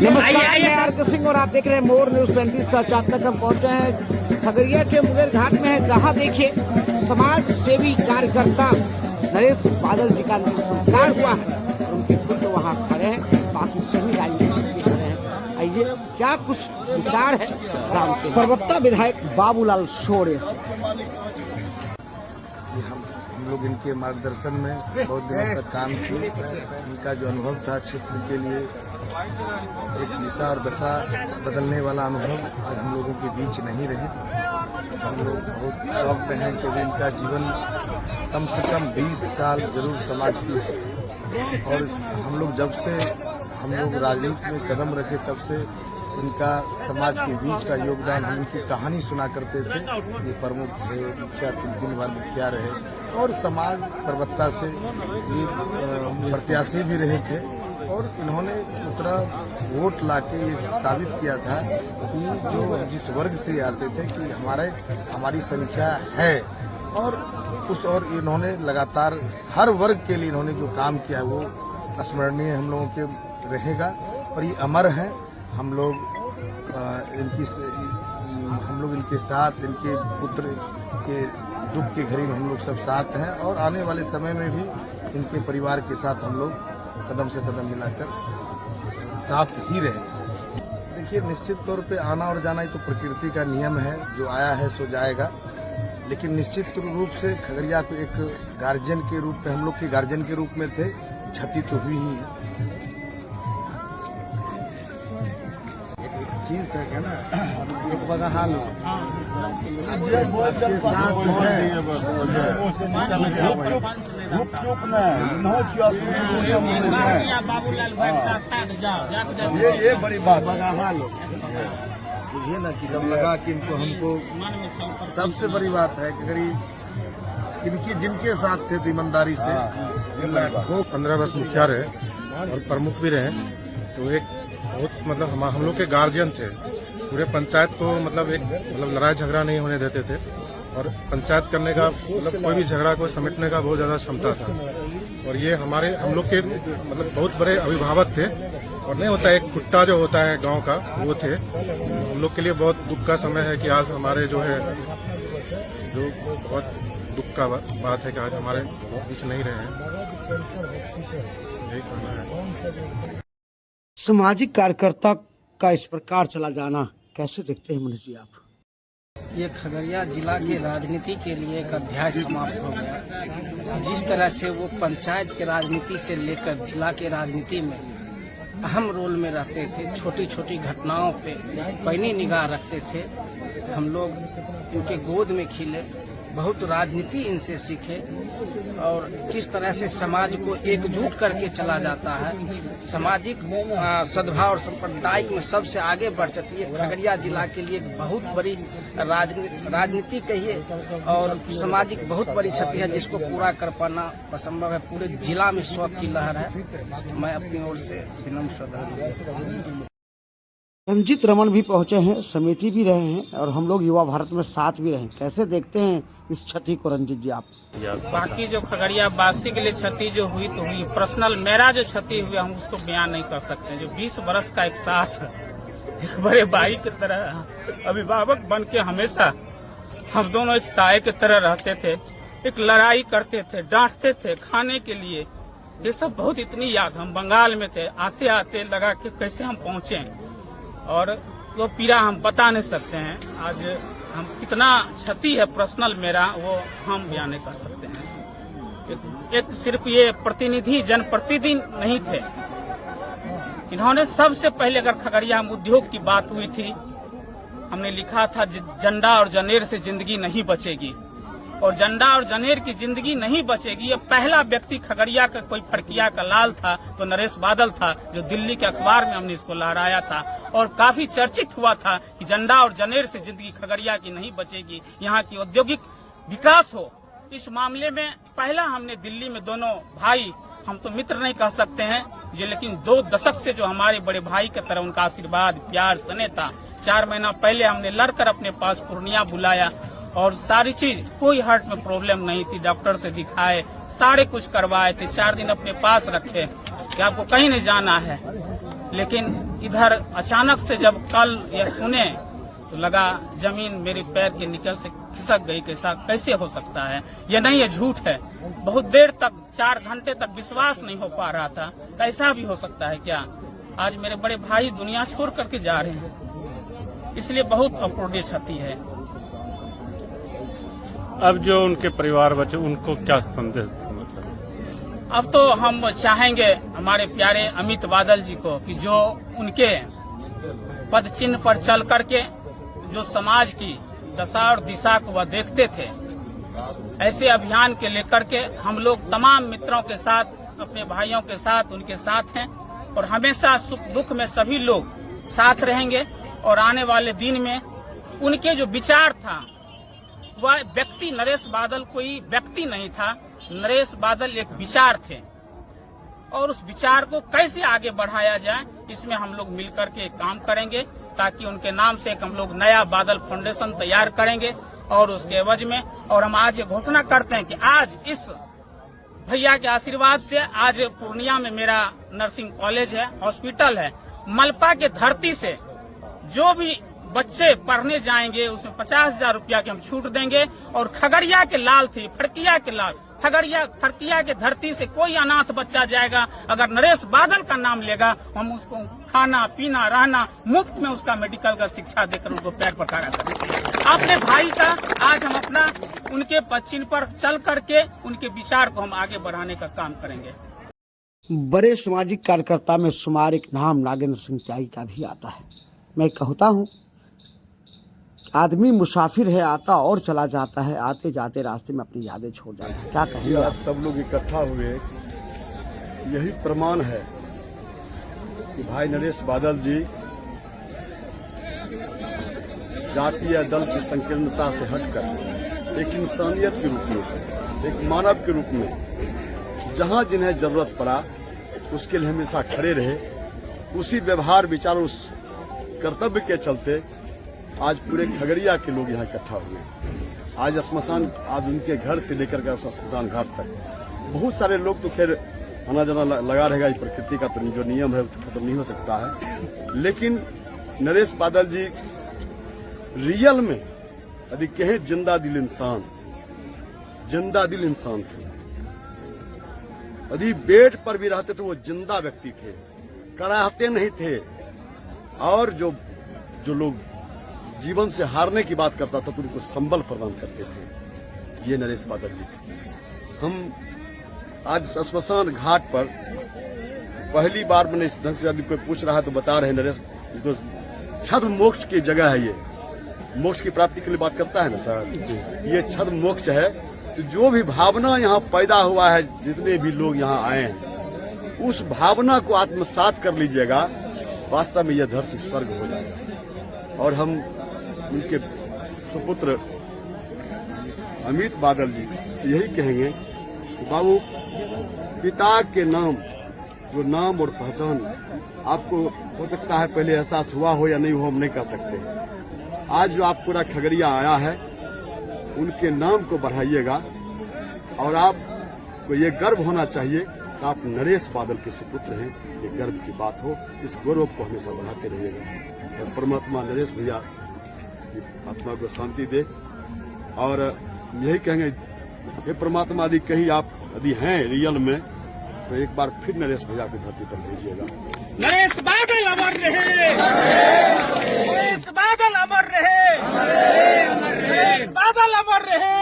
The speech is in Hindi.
नमस्कार, मैं आर सिंह और आप देख रहे हैं मोर न्यूज 20। आज तक हम पहुंचे हैं खगड़िया के मुंगेर घाट में है, जहां देखिए समाज सेवी कार्यकर्ता नरेश बादल जी का अंतिम संस्कार हुआ है और उनके पुत्र वहां खड़े हैं, बाकी सभी राजनीतिक खड़े हैं। आइए क्या कुछ विचार है जानते हैं प्रवक्ता विधायक बाबूलाल शोरे से। हम लोग इनके मार्गदर्शन में बहुत दिनों तक काम किए। इनका जो अनुभव था क्षेत्र के लिए एक दिशा और दशा बदलने वाला अनुभव आज हम लोगों के बीच नहीं रहे। हम लोग बहुत शौक में हैं कि इनका जीवन कम से कम 20 साल जरूर समाज की, और हम लोग जब से हम लोग राजनीति में कदम रखे तब से इनका समाज के बीच का योगदान, हम इनकी कहानी सुना करते थे। ये प्रमुख थे, मुखिया 3 बार मुखिया रहे और समाज प्रवक्ता से ये प्रत्याशी भी रहे थे। और इन्होंने उतना वोट लाके ये साबित किया था कि जो जिस वर्ग से आते थे कि हमारी संख्या है, और इन्होंने लगातार हर वर्ग के लिए इन्होंने जो काम किया है वो स्मरणीय हम लोगों के रहेगा और ये अमर है। हम लोग इनके साथ, इनके पुत्र के दुख की घड़ी में हम लोग सब साथ हैं और आने वाले समय में भी इनके परिवार के साथ हम लोग कदम से कदम मिलाकर साथ ही रहे। देखिए, निश्चित तौर पे आना और जाना ही तो प्रकृति का नियम है, जो आया है सो जाएगा। लेकिन निश्चित रूप से खगड़िया को एक गार्जियन के रूप में, हम लोग के गार्जियन के रूप में थे, क्षति तो हुई ही है। चीज था क्या ना, एक बगा हाल ये बड़ी बात बगा हाल बुझिए ना कि जब लगा कि हमको सबसे बड़ी बात है कि अगर जिनके साथ थे ईमानदारी से 15 वर्ष मुखिया रहे और प्रमुख भी रहे, तो एक बहुत हम लोग के गार्जियन थे। पूरे पंचायत को लड़ाई झगड़ा नहीं होने देते थे और पंचायत करने का कोई भी झगड़ा को समेटने का बहुत ज्यादा क्षमता था। और ये हम लोग के बहुत बड़े अभिभावक थे। और नहीं होता एक खुट्टा जो होता है गांव का, वो थे। हम लोग के लिए बहुत दुख का समय है कि आज हमारे जो बहुत दुख का बात है कि आज हमारे बीच नहीं रहे हैं। यही कहना है। सामाजिक कार्यकर्ता का इस प्रकार चला जाना कैसे देखते हैं मनीष जी आप? ये खगड़िया जिला के राजनीति के लिए एक अध्याय समाप्त हो गया। जिस तरह से वो पंचायत के राजनीति से लेकर जिला के राजनीति में अहम रोल में रहते थे, छोटी छोटी घटनाओं पे पैनी निगाह रखते थे। हम लोग इनके गोद में खिले, बहुत राजनीति इनसे सीखे और किस तरह से समाज को एकजुट करके चला जाता है। सामाजिक सद्भाव और सांप्रदायिक में सबसे आगे बढ़ चुकी है। खगड़िया जिला के लिए एक बहुत बड़ी राजनीति कहिए और सामाजिक बहुत बड़ी क्षति है, जिसको पूरा कर पाना असंभव है। पूरे जिला में शोक की लहर है। मैं अपनी ओर से विनम्र श्रद्धांजलि। रंजीत रमन भी पहुंचे हैं, समिति भी रहे हैं और हम लोग युवा भारत में साथ भी रहे। कैसे देखते हैं इस क्षति को रंजीत जी आप? बाकी जो खगड़िया वासी के लिए क्षति जो हुई तो हुई, पर्सनल मेरा जो क्षति हुई हम उसको बयान नहीं कर सकते। जो 20 वर्ष का एक साथ, एक बड़े भाई की तरह अभिभावक बन के हमेशा हम दोनों एक साए की तरह रहते थे, एक लड़ाई करते थे, डांटते थे खाने के लिए। ये सब बहुत इतनी याद। हम बंगाल में थे, आते आते लगा कि कैसे हम पहुंचे और वो पीड़ा हम बता नहीं सकते हैं। आज हम कितना क्षति है पर्सनल मेरा, वो हम बयान नहीं कर सकते हैं। एक सिर्फ ये प्रतिनिधि जनप्रतिनिधि नहीं थे, इन्होंने सबसे पहले, अगर खगड़िया में उद्योग की बात हुई थी, हमने लिखा था झंडा और जनेर से जिंदगी नहीं बचेगी, और झंडा और जनेर की जिंदगी नहीं बचेगी। ये पहला व्यक्ति खगड़िया का कोई फड़किया का लाल था तो नरेश बादल था, जो दिल्ली के अखबार में हमने इसको लहराया था और काफी चर्चित हुआ था कि झंडा और जनेर से जिंदगी खगड़िया की नहीं बचेगी, यहाँ की औद्योगिक विकास हो। इस मामले में पहला हमने दिल्ली में दोनों भाई, हम तो मित्र नहीं कह सकते हैं ये, लेकिन 2 दशक से जो हमारे बड़े भाई की तरह उनका आशीर्वाद प्यार स्नेह था। 4 महीना पहले हमने लड़कर अपने पास पूर्णिया बुलाया और सारी चीज, कोई हार्ट में प्रॉब्लम नहीं थी, डॉक्टर से दिखाए, सारे कुछ करवाए थे। 4 दिन अपने पास रखे कि आपको कहीं नहीं जाना है। लेकिन इधर अचानक से जब कल यह सुने तो लगा जमीन मेरे पैर के नीचे से खिसक गई। कैसे हो सकता है? ये नहीं, ये झूठ है। बहुत देर तक 4 घंटे तक विश्वास नहीं हो पा रहा था। ऐसा भी हो सकता है क्या? आज मेरे बड़े भाई दुनिया छोड़ करके जा रहे हैं, इसलिए बहुत अपूरणीय क्षति है। अब जो उनके परिवार बचे उनको क्या संदेश देना चाहिए? अब तो हम चाहेंगे हमारे प्यारे अमित बादल जी को कि जो उनके पद चिन्ह पर चल करके जो समाज की दशा और दिशा को वह देखते थे, ऐसे अभियान के लेकर के हम लोग तमाम मित्रों के साथ, अपने भाइयों के साथ उनके साथ हैं और हमेशा सुख दुख में सभी लोग साथ रहेंगे। और आने वाले दिन में उनके जो विचार था, वह व्यक्ति नरेश बादल कोई व्यक्ति नहीं था, नरेश बादल एक विचार थे और उस विचार को कैसे आगे बढ़ाया जाए, इसमें हम लोग मिलकर के काम करेंगे ताकि उनके नाम से एक हम लोग नया बादल फाउंडेशन तैयार करेंगे। और उसके एवज में और हम आज ये घोषणा करते हैं कि आज इस भैया के आशीर्वाद से आज पूर्णिया में मेरा नर्सिंग कॉलेज है, हॉस्पिटल है। मलपा के धरती से जो भी बच्चे पढ़ने जाएंगे उसमें 50,000 रुपया की हम छूट देंगे। और खगड़िया के लाल थे, फड़किया के लाल, फड़किया के धरती से कोई अनाथ बच्चा जाएगा, अगर नरेश बादल का नाम लेगा, हम उसको खाना पीना रहना मुफ्त में उसका मेडिकल का शिक्षा देकर उनको पैर पर खड़ा करेंगे। अपने भाई का आज हम अपना उनके पश्चिम पर चल करके उनके विचार को हम आगे बढ़ाने का काम करेंगे। बड़े सामाजिक कार्यकर्ता में शुमार एक नाम नागेंद्र सिंह त्यागी का भी आता है। मैं कहता हूँ, आदमी मुसाफिर है, आता और चला जाता है, आते जाते रास्ते में अपनी यादें छोड़ जाता है। क्या कहेंगे आज आप? सब लोग इकट्ठा हुए, यही प्रमाण है कि भाई नरेश बादल जी जाति या दल की संकीर्णता से हटकर एक इंसानियत के रूप में, एक मानव के रूप में जहां जिन्हें जरूरत पड़ा उसके लिए हमेशा खड़े रहे। उसी व्यवहार, विचार, उस कर्तव्य के चलते आज पूरे खगड़िया के लोग यहाँ इकट्ठा हुए। आज श्मशान, आज उनके घर से लेकर के श्मशान घाट तक बहुत सारे लोग, तो खैर आना जाना लगा रहेगा, इस प्रकृति का तो जो नियम है वो खत्म नहीं हो सकता है। लेकिन नरेश बादल जी रियल में यदि कहें जिंदा दिल इंसान थे। यदि बेड पर भी रहते तो वो जिंदा व्यक्ति थे, कराहते नहीं थे। और जो लोग जीवन से हारने की बात करता था तो उनको संबल प्रदान करते थे, ये नरेश बादल जी थे। हम आज श्मशान घाट पर पहली बार मैंने इस ढंग से यदि कोई पूछ रहा है तो बता रहे नरेश, तो छद्म मोक्ष की जगह है, ये मोक्ष की प्राप्ति के लिए बात करता है ना सर, ये छद्म मोक्ष है। तो जो भी भावना यहाँ पैदा हुआ है, जितने भी लोग यहाँ आए हैं, उस भावना को आत्मसात कर लीजिएगा, वास्तव में यह धरती स्वर्ग हो जाएगा। और हम उनके सुपुत्र अमित बादल जी से यही कहेंगे कि बाबू, पिता के नाम, जो नाम और पहचान आपको हो सकता है पहले एहसास हुआ हो या नहीं हो, हम नहीं कह सकते। आज जो आप पूरा खगड़िया आया है, उनके नाम को बढ़ाइएगा और आपको ये गर्व होना चाहिए कि आप नरेश बादल के सुपुत्र हैं। ये गर्व की बात हो, इस गौरव को हमेशा बढ़ाते रहिएगा। और परमात्मा नरेश भैया आत्मा को शांति दे। और यही कहेंगे, हे परमात्मा, यदि कहीं आप यदि हैं रियल में, तो एक बार फिर नरेश भैया की धरती पर भेजिएगा। नरेश बादल अमर रहे, नरेश बादल अमर रहे, नरेश बादल अमर रहे।